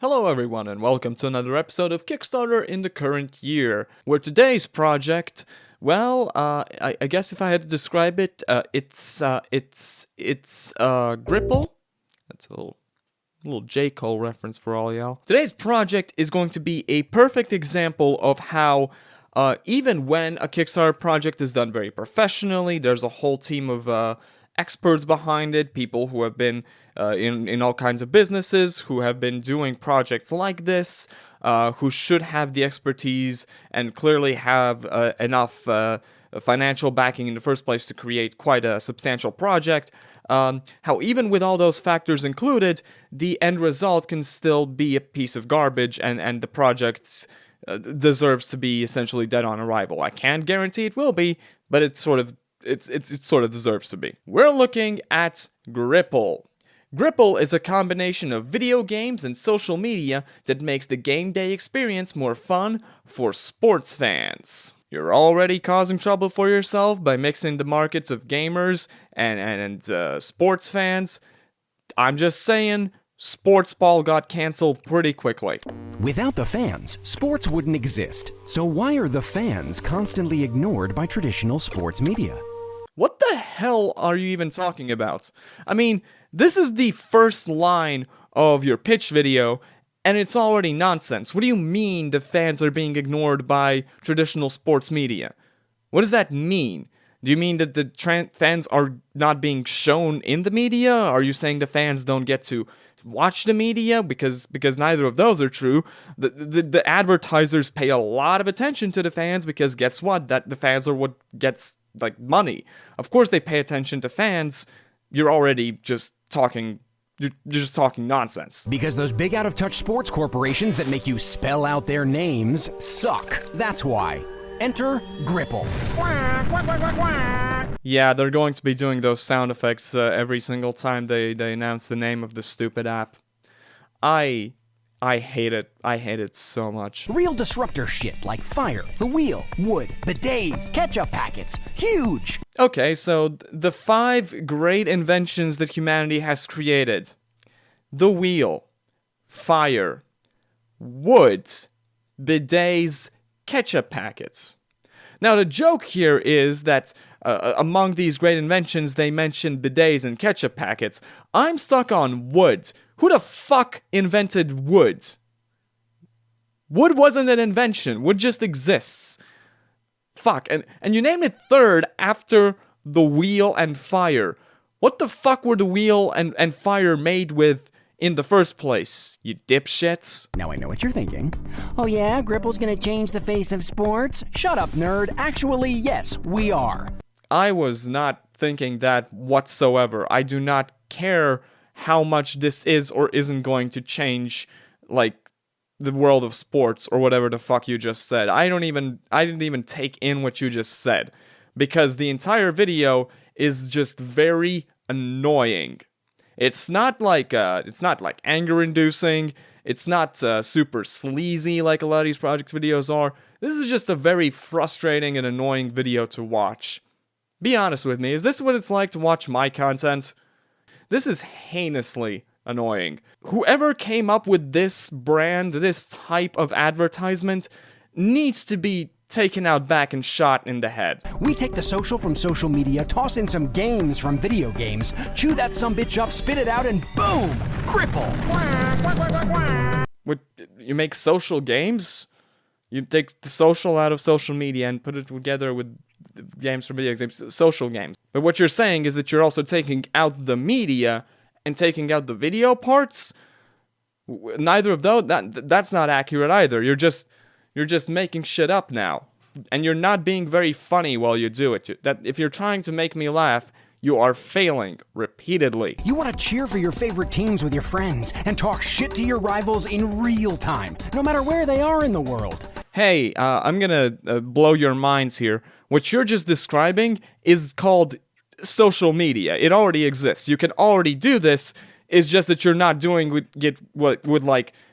Hello everyone and welcome to another episode of Kickstarter in the current year, where today's project, well, I guess if I had to describe it, it's Gripple. That's a little J. Cole reference for all y'all. Today's project is going to be a perfect example of how, even when a Kickstarter project is done very professionally, there's a whole team of experts behind it, people who have been in all kinds of businesses, who have been doing projects like this, who should have the expertise and clearly have enough financial backing in the first place to create quite a substantial project. How even with all those factors included, the end result can still be a piece of garbage, and the project deserves to be essentially dead on arrival. I can't guarantee it will be, but it sort of deserves to be. We're looking at Gripple. Gripple is a combination of video games and social media that makes the game day experience more fun for sports fans. You're already causing trouble for yourself by mixing the markets of gamers and sports fans. I'm just saying, sports ball got cancelled pretty quickly. Without the fans, sports wouldn't exist. So why are the fans constantly ignored by traditional sports media? What the hell are you even talking about? I mean, this is the first line of your pitch video, and it's already nonsense. What do you mean the fans are being ignored by traditional sports media? What does that mean? Do you mean that the fans are not being shown in the media? Are you saying the fans don't get to watch the media? Because neither of those are true. The advertisers pay a lot of attention to the fans because guess what? That the fans are what gets money. Of course they pay attention to fans. You're already just talking. You're just talking nonsense. Because those big out-of-touch sports corporations that make you spell out their names suck. That's why. Enter Gripple. Yeah, they're going to be doing those sound effects every single time they announce the name of the stupid app. I hate it. I hate it so much. Real disruptor shit like fire, the wheel, wood, bidets, ketchup packets. Huge! Okay, so the 5 great inventions that humanity has created. The wheel, fire, wood, bidets, ketchup packets. Now the joke here is that among these great inventions they mentioned bidets and ketchup packets. I'm stuck on wood. Who the fuck invented wood? Wood wasn't an invention. Wood just exists. Fuck. And you named it third after the wheel and fire. What the fuck were the wheel and fire made with in the first place, you dipshits? Now I know what you're thinking. Oh yeah, Gripple's gonna change the face of sports? Shut up, nerd. Actually, yes, we are. I was not thinking that whatsoever. I do not care how much this is or isn't going to change, the world of sports or whatever the fuck you just said. I didn't even take in what you just said, because the entire video is just very annoying. It's not like anger-inducing. It's not super sleazy like a lot of these project videos are. This is just a very frustrating and annoying video to watch. Be honest with me, is this what it's like to watch my content? This is heinously annoying. Whoever came up with this brand, this type of advertisement, needs to be taken out back and shot in the head. We take the social from social media, toss in some games from video games, chew that sumbitch up, spit it out, and boom! Gripple! What, you make social games? You take the social out of social media and put it together with games from video games, social games. But what you're saying is that you're also taking out the media and taking out the video parts? Neither of those, that's not accurate either. You're just making shit up now. And you're not being very funny while you do it. That if you're trying to make me laugh, you are failing repeatedly. You want to cheer for your favorite teams with your friends and talk shit to your rivals in real time, no matter where they are in the world. Hey, I'm gonna blow your minds here. What you're just describing is called social media. It already exists. You can already do this. It's just that you're not doing with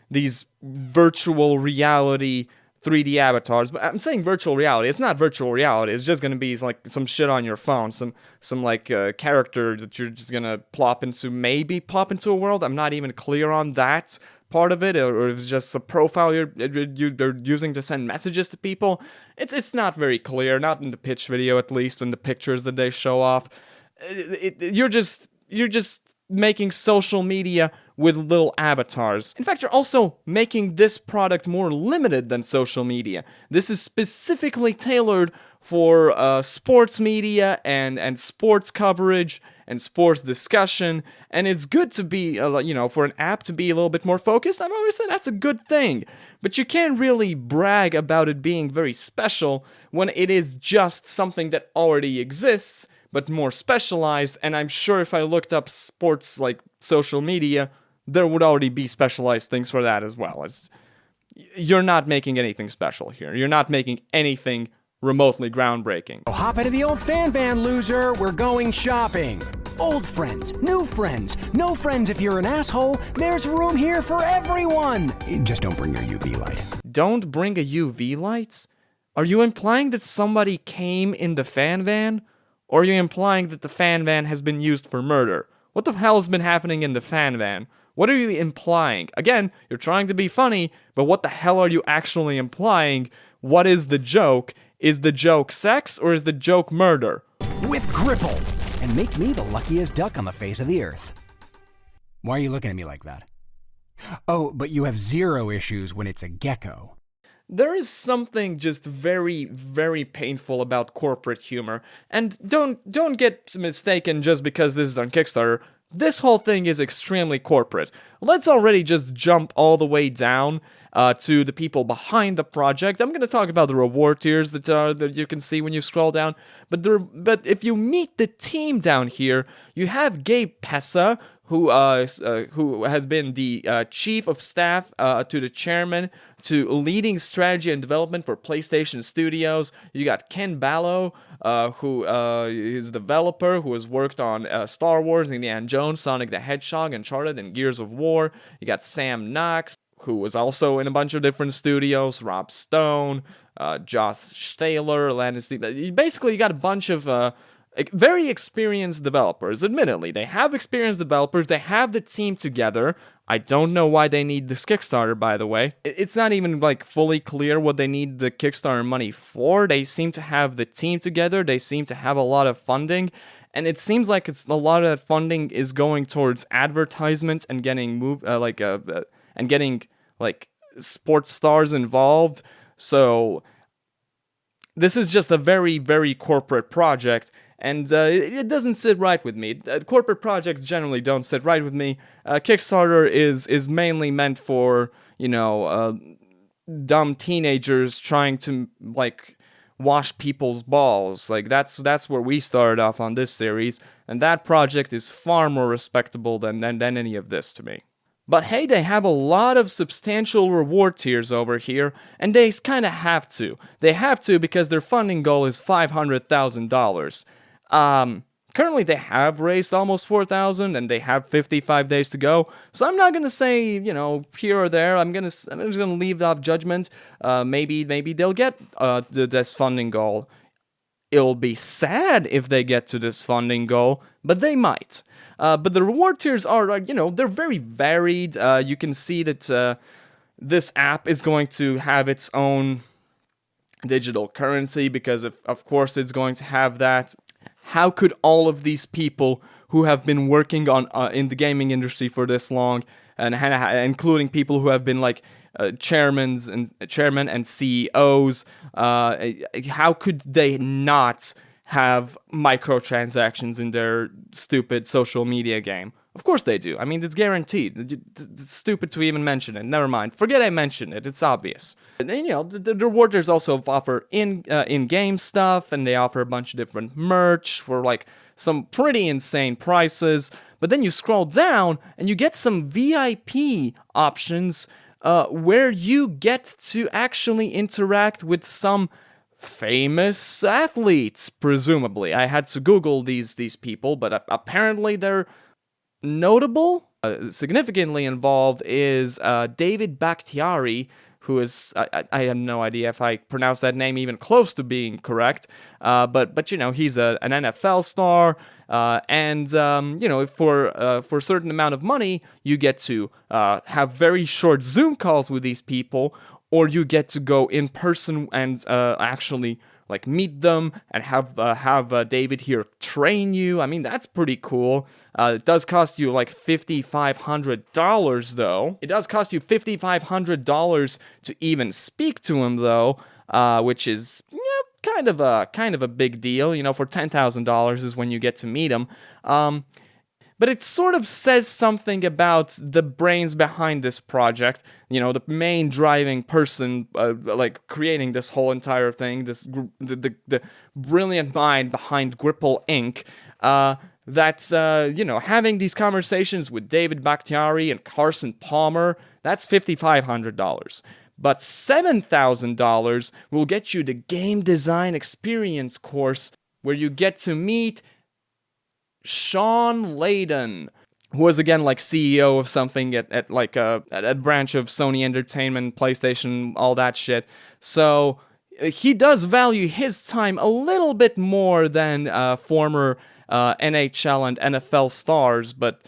these virtual reality 3D avatars. But I'm saying virtual reality. It's not virtual reality. It's just gonna be some shit on your phone, some character that you're just gonna plop into a world. I'm not even clear on that, part of it, or if it's just a profile you're using to send messages to people. It's not very clear, not in the pitch video at least, in the pictures that they show off. You're just making social media with little avatars. In fact, you're also making this product more limited than social media. This is specifically tailored for sports media and sports coverage and sports discussion, and it's good to be, for an app to be a little bit more focused. I've always said that's a good thing, but you can't really brag about it being very special when it is just something that already exists, but more specialized. And I'm sure if I looked up sports like social media, there would already be specialized things for that as well. You're not making anything special here. You're not making anything remotely groundbreaking. Oh, hop into the old fan van, loser. We're going shopping. Old friends, new friends, no friends if you're an asshole. There's room here for everyone. Just don't bring your UV light. Don't bring a UV light? Are you implying that somebody came in the fan van? Or are you implying that the fan van has been used for murder? What the hell has been happening in the fan van? What are you implying? Again, you're trying to be funny, but what the hell are you actually implying? What is the joke? Is the joke sex, or is the joke murder? With Gripple, and make me the luckiest duck on the face of the earth. Why are you looking at me like that? Oh, but you have zero issues when it's a gecko. There is something just very, very painful about corporate humor, and don't get mistaken just because this is on Kickstarter. This whole thing is extremely corporate. Let's already just jump all the way down to the people behind the project. I'm going to talk about the reward tiers that you can see when you scroll down. But if you meet the team down here, you have Gabe Pessa, who has been the chief of staff to the chairman, to leading strategy and development for PlayStation Studios. You got Ken Ballo, who is a developer who has worked on Star Wars, Indiana Jones, Sonic the Hedgehog, Uncharted, and Gears of War. You got Sam Knox, who was also in a bunch of different studios, Rob Stone, Josh Taylor, Landis. Basically, you got a bunch of very experienced developers. Admittedly, they have experienced developers. They have the team together. I don't know why they need this Kickstarter, by the way. It's not even fully clear what they need the Kickstarter money for. They seem to have the team together. They seem to have a lot of funding. And it seems like a lot of that funding is going towards advertisements and getting sports stars involved. So this is just a very, very corporate project, and it doesn't sit right with me. Corporate projects generally don't sit right with me. Kickstarter is mainly meant for, dumb teenagers trying to wash people's balls. That's where we started off on this series, and that project is far more respectable than any of this to me. But hey, they have a lot of substantial reward tiers over here, and they kind of have to. They have to because their funding goal is $500,000. Currently they have raised almost $4,000, and they have 55 days to go. So I'm not gonna say, here or there. I'm just gonna leave off judgment. Maybe they'll get this funding goal. It'll be sad if they get to this funding goal, but they might. But the reward tiers are, they're very varied. You can see that this app is going to have its own digital currency because, of course, it's going to have that. How could all of these people who have been working on in the gaming industry for this long, and including people who have been chairmen and CEOs, how could they not have microtransactions in their stupid social media game? Of course they do. I mean, it's guaranteed. It's stupid to even mention it. Never mind. Forget I mentioned it. It's obvious. And then, the rewarders also offer in-game stuff, and they offer a bunch of different merch for some pretty insane prices. But then you scroll down and you get some VIP options where you get to actually interact with some famous athletes, presumably. I had to Google these people, but apparently they're notable. Significantly involved is David Bakhtiari, who is I have no idea if I pronounced that name even close to being correct, but you know, he's an NFL star, and you know, for a certain amount of money, you get to have very short Zoom calls with these people, or you get to go in person and actually like meet them and have David here train you. I mean, that's pretty cool. It does cost you like $5,500 though. It does cost you $5,500 to even speak to him though, which is kind of a big deal. You know, for $10,000 is when you get to meet him. But it sort of says something about the brains behind this project. You know, the main driving person, like creating this whole entire thing, the brilliant mind behind Gripple Inc. That's you know, having these conversations with David Bakhtiari and Carson Palmer. That's $5,500. But $7,000 will get you the game design experience course, where you get to meet Sean Layden, who was again like CEO of something at like a branch of Sony Entertainment, PlayStation, all that shit. So he does value his time a little bit more than former NHL and NFL stars, but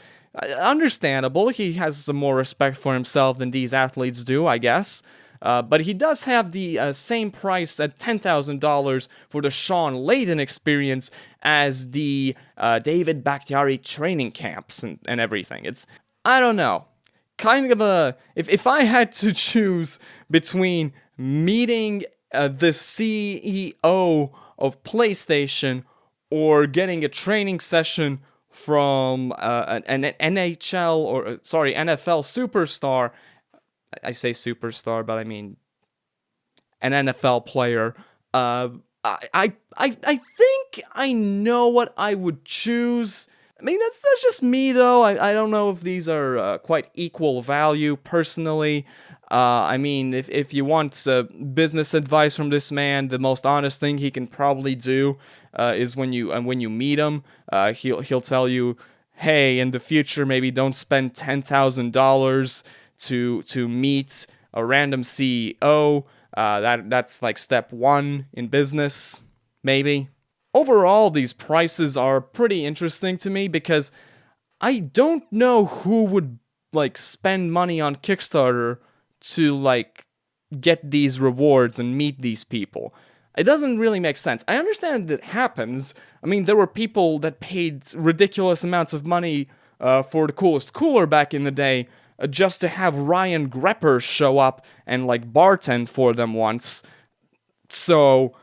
understandable. He has some more respect for himself than these athletes do, I guess. But he does have the same price at $10,000 for the Sean Layden experience as the David Bakhtiari training camps and everything. It's, I don't know, kind of a, if I had to choose between meeting the CEO of PlayStation or getting a training session from an NHL or, sorry, NFL superstar, I say superstar, but I mean an NFL player. I think I know what I would choose. I mean, that's just me, though. I don't know if these are quite equal value, personally. I mean, if you want business advice from this man, the most honest thing he can probably do is when you meet him, he'll tell you, hey, in the future, maybe don't spend $10,000 to meet a random CEO. That's like step one in business, maybe. Overall, these prices are pretty interesting to me because I don't know who would like spend money on Kickstarter to like get these rewards and meet these people. It doesn't really make sense. I understand that it happens. I mean, there were people that paid ridiculous amounts of money for the coolest cooler back in the day, just to have Ryan Grepper show up and like bartend for them once. So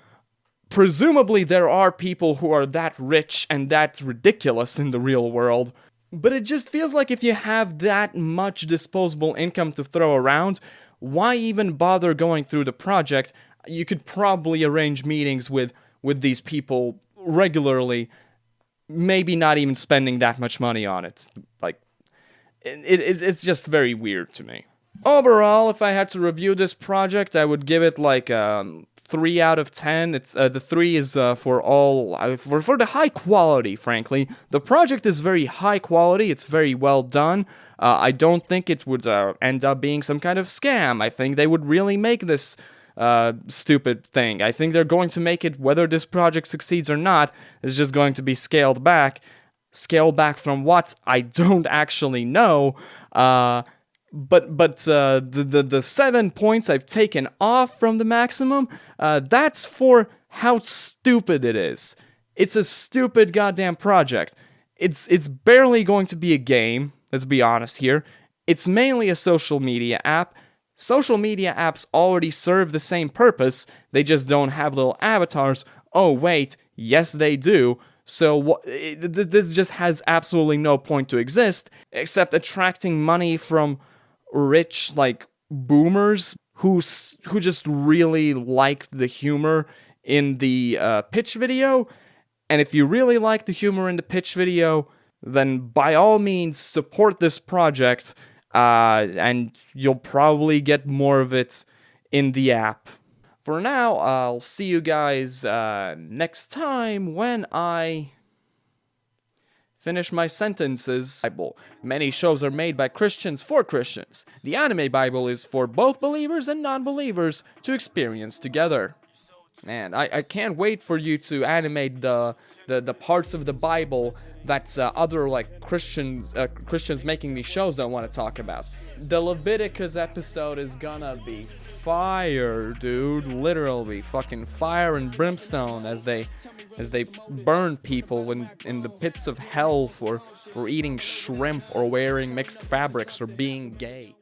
presumably there are people who are that rich and that ridiculous in the real world. But it just feels like if you have that much disposable income to throw around, why even bother going through the project? You could probably arrange meetings with these people regularly, maybe not even spending that much money on it. Like, it's just very weird to me. Overall, if I had to review this project, I would give it like 3 out of 10. It's the 3 is for the high quality. Frankly, the project is very high quality. It's very well done. I don't think it would end up being some kind of scam. I think they would really make this stupid thing. I think they're going to make it, whether this project succeeds or not, is just going to be scaled back. Scale back from what? I don't actually know. But the 7 points I've taken off from the maximum, that's for how stupid it is. It's a stupid goddamn project. It's barely going to be a game, let's be honest here. It's mainly a social media app. Social media apps already serve the same purpose, they just don't have little avatars. Oh wait, yes they do. So this just has absolutely no point to exist, except attracting money from rich, like, boomers who just really liked the humor in the pitch video. And if you really like the humor in the pitch video, then by all means support this project, and you'll probably get more of it in the app. For now, I'll see you guys next time when I finish my sentences. Bible. Many shows are made by Christians for Christians. The anime Bible is for both believers and non-believers to experience together. Man, I can't wait for you to animate the parts of the Bible that other like Christians making these shows don't want to talk about. The Leviticus episode is gonna be fire, dude. Literally fucking fire and brimstone as they burn people in the pits of hell for eating shrimp or wearing mixed fabrics or being gay.